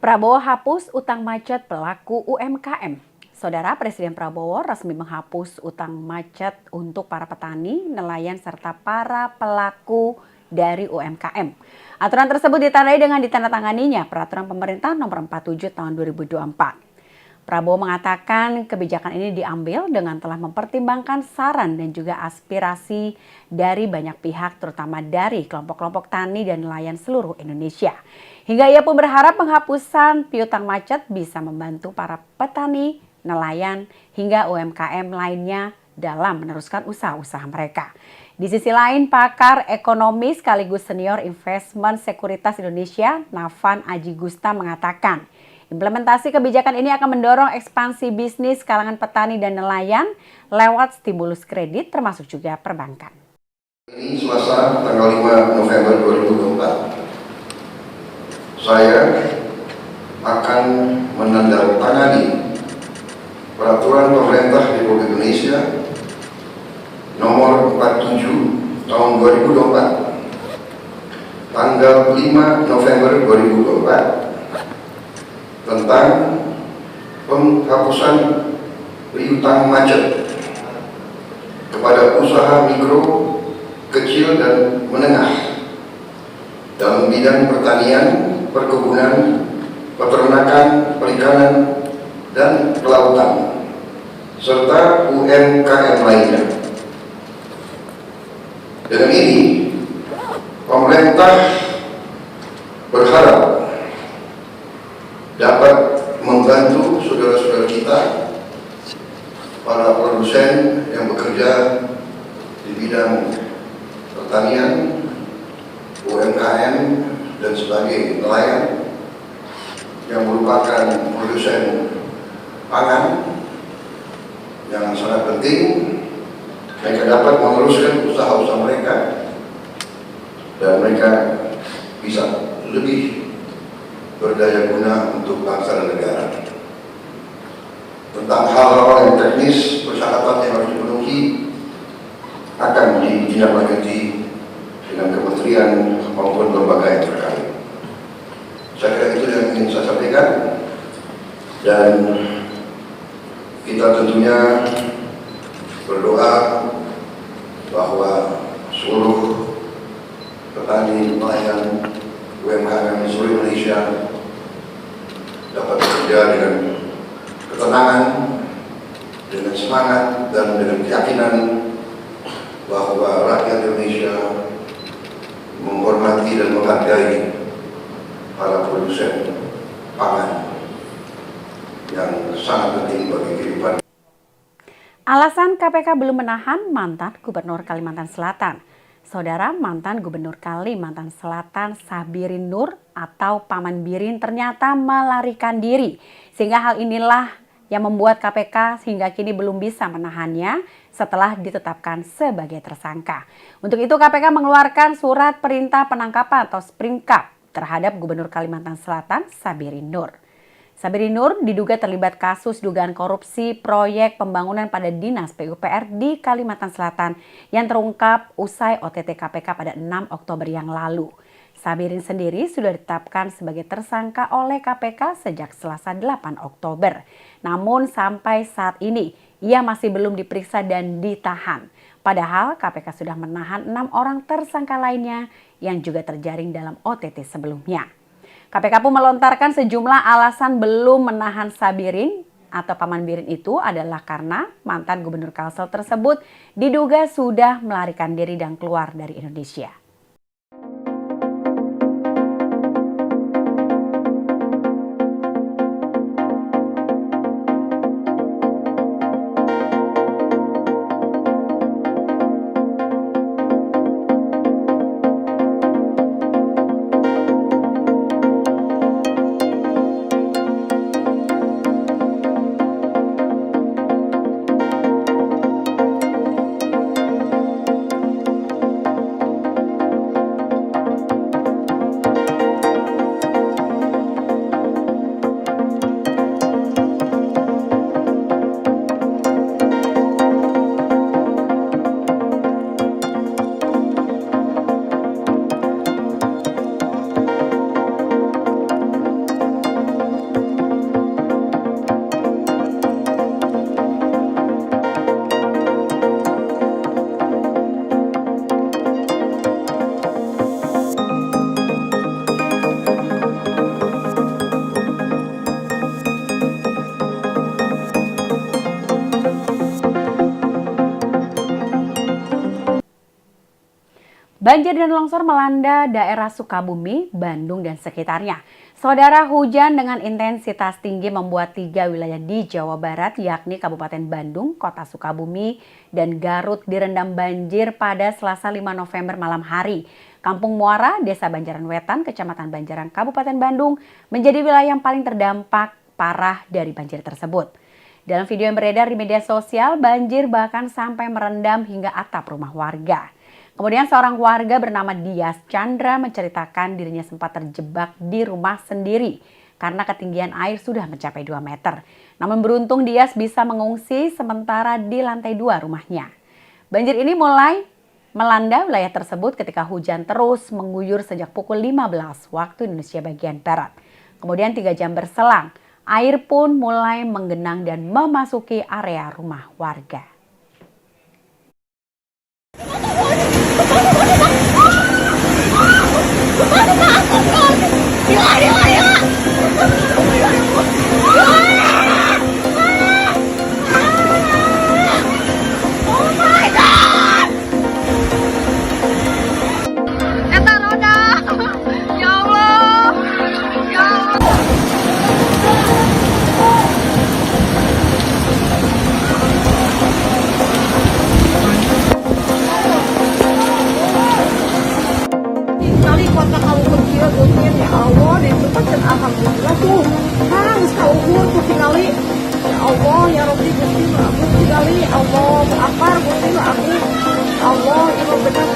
Prabowo hapus utang macet pelaku UMKM. Saudara Presiden Prabowo resmi menghapus utang macet untuk para petani, nelayan, serta para pelaku dari UMKM. Aturan tersebut ditandai dengan ditandatanganinya Peraturan Pemerintah Nomor 47 Tahun 2024. Prabowo mengatakan kebijakan ini diambil dengan telah mempertimbangkan saran dan juga aspirasi dari banyak pihak, terutama dari kelompok-kelompok tani dan nelayan seluruh Indonesia. Hingga ia pun berharap penghapusan piutang macet bisa membantu para petani, nelayan, hingga UMKM lainnya dalam meneruskan usaha-usaha mereka. Di sisi lain, pakar ekonomi sekaligus senior investment sekuritas Indonesia, Nafan Aji Gusta mengatakan, implementasi kebijakan ini akan mendorong ekspansi bisnis kalangan petani dan nelayan lewat stimulus kredit termasuk juga perbankan. Ini Selasa tanggal 5 November 2024. Saya akan menandatangani Peraturan Pemerintah Republik Indonesia Nomor 47 Tahun 2024 tanggal 5 November 2024 tentang penghapusan piutang macet kepada usaha mikro, kecil dan menengah dalam bidang pertanian, perkebunan, peternakan, perikanan, dan kelautan, serta UMKM lainnya. Dengan ini, pemerintah berharap dapat membantu saudara-saudara kita, para produsen yang bekerja di bidang pertanian, UMKM, dan sebagai nelayan yang merupakan produsen pangan yang sangat penting. Mereka dapat meneruskan usaha-usaha mereka dan mereka bisa lebih berdaya guna untuk bangsa dan negara. Tentang hal-hal yang teknis, persyaratan yang harus dipenuhi akan ditindaklanjuti dengan kementerian maupun lembaga yang terkait. Saya kira itu yang ingin saya sampaikan, dan kita tentunya berdoa bahwa seluruh petani, nelayan, UMKM di seluruh Indonesia dapat bekerja dengan ketenangan, dengan semangat, dan dengan keyakinan bahwa rakyat Indonesia menghormati dan menghargai para produsen pangan yang sangat penting bagi kehidupan. Alasan KPK belum menahan mantan Gubernur Kalimantan Selatan. Saudara, mantan Gubernur Kalimantan Selatan Sabirin Nur atau Paman Birin ternyata melarikan diri. Sehingga hal inilah yang membuat KPK hingga kini belum bisa menahannya setelah ditetapkan sebagai tersangka. Untuk itu KPK mengeluarkan surat perintah penangkapan atau Springkap terhadap Gubernur Kalimantan Selatan Sabirin Nur. Sabirin Nur diduga terlibat kasus dugaan korupsi proyek pembangunan pada Dinas PUPR di Kalimantan Selatan yang terungkap usai OTT KPK pada 6 Oktober yang lalu. Sabirin sendiri sudah ditetapkan sebagai tersangka oleh KPK sejak Selasa 8 Oktober. Namun sampai saat ini ia masih belum diperiksa dan ditahan. Padahal KPK sudah menahan 6 orang tersangka lainnya yang juga terjaring dalam OTT sebelumnya. KPK pun melontarkan sejumlah alasan belum menahan Sabirin atau Paman Birin itu adalah karena mantan Gubernur Kalsel tersebut diduga sudah melarikan diri dan keluar dari Indonesia. Banjir dan longsor melanda daerah Sukabumi, Bandung, dan sekitarnya. Saudara, hujan dengan intensitas tinggi membuat 3 wilayah di Jawa Barat, yakni Kabupaten Bandung, Kota Sukabumi, dan Garut direndam banjir pada Selasa 5 November malam hari. Kampung Muara, Desa Banjaran Wetan, Kecamatan Banjaran, Kabupaten Bandung, menjadi wilayah yang paling terdampak parah dari banjir tersebut. Dalam video yang beredar di media sosial, banjir bahkan sampai merendam hingga atap rumah warga. Kemudian seorang warga bernama Dias Chandra menceritakan dirinya sempat terjebak di rumah sendiri karena ketinggian air sudah mencapai 2 meter. Namun beruntung Dias bisa mengungsi sementara di lantai 2 rumahnya. Banjir ini mulai melanda wilayah tersebut ketika hujan terus mengguyur sejak pukul 15 waktu Indonesia bagian Barat. Kemudian 3 jam berselang, air pun mulai menggenang dan memasuki area rumah warga. Kali kontak kamu kecil gusnya ya Allah dan itu kan alhamdulillah tuh sekarang bisa ukur tuh tinggali ya Allah ya Rabbi gusti aku tinggali Allah akbar gusti aku Allah itu benar.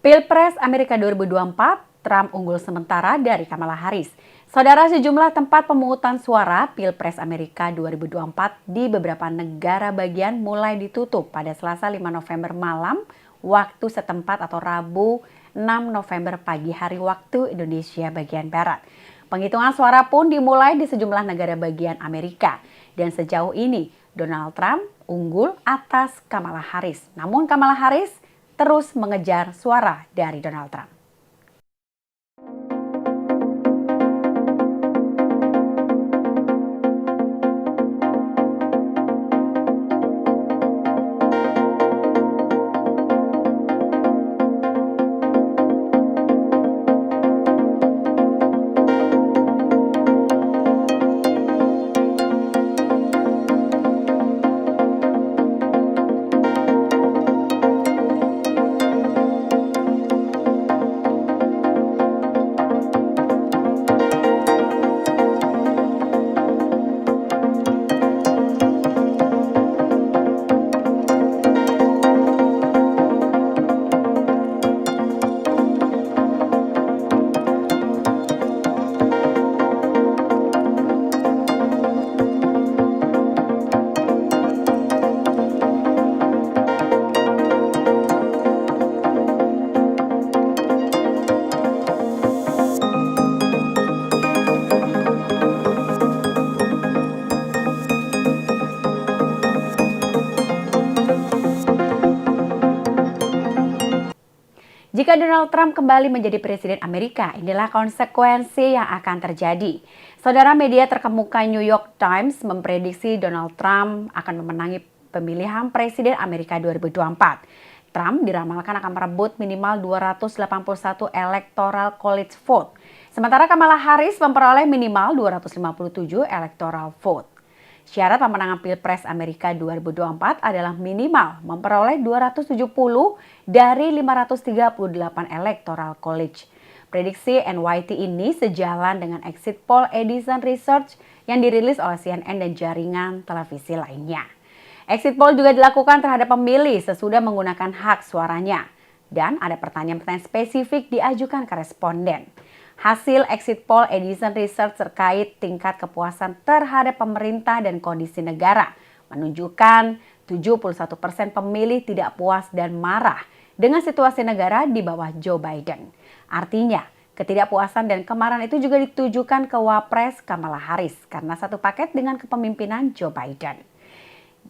Pilpres Amerika 2024, Trump unggul sementara dari Kamala Harris. Saudara, sejumlah tempat pemungutan suara Pilpres Amerika 2024 di beberapa negara bagian mulai ditutup pada Selasa 5 November malam waktu setempat atau Rabu 6 November pagi hari waktu Indonesia bagian Barat. Penghitungan suara pun dimulai di sejumlah negara bagian Amerika dan sejauh ini Donald Trump unggul atas Kamala Harris. Namun Kamala Harris terus mengejar suara dari Donald Trump. Jika Donald Trump kembali menjadi presiden Amerika, inilah konsekuensi yang akan terjadi. Saudara, media terkemuka New York Times memprediksi Donald Trump akan memenangi pemilihan presiden Amerika 2024. Trump diramalkan akan merebut minimal 281 electoral college vote. Sementara Kamala Harris memperoleh minimal 257 electoral vote. Syarat pemenangan Pilpres Amerika 2024 adalah minimal memperoleh 270 dari 538 electoral college. Prediksi NYT ini sejalan dengan exit poll Edison Research yang dirilis oleh CNN dan jaringan televisi lainnya. Exit poll juga dilakukan terhadap pemilih sesudah menggunakan hak suaranya. Dan ada pertanyaan-pertanyaan spesifik diajukan ke responden. Hasil exit poll Edison Research terkait tingkat kepuasan terhadap pemerintah dan kondisi negara menunjukkan 71% pemilih tidak puas dan marah dengan situasi negara di bawah Joe Biden. Artinya, ketidakpuasan dan kemarahan itu juga ditujukan ke Wapres Kamala Harris karena satu paket dengan kepemimpinan Joe Biden.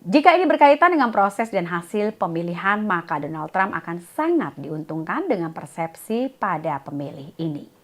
Jika ini berkaitan dengan proses dan hasil pemilihan, maka Donald Trump akan sangat diuntungkan dengan persepsi pada pemilih ini.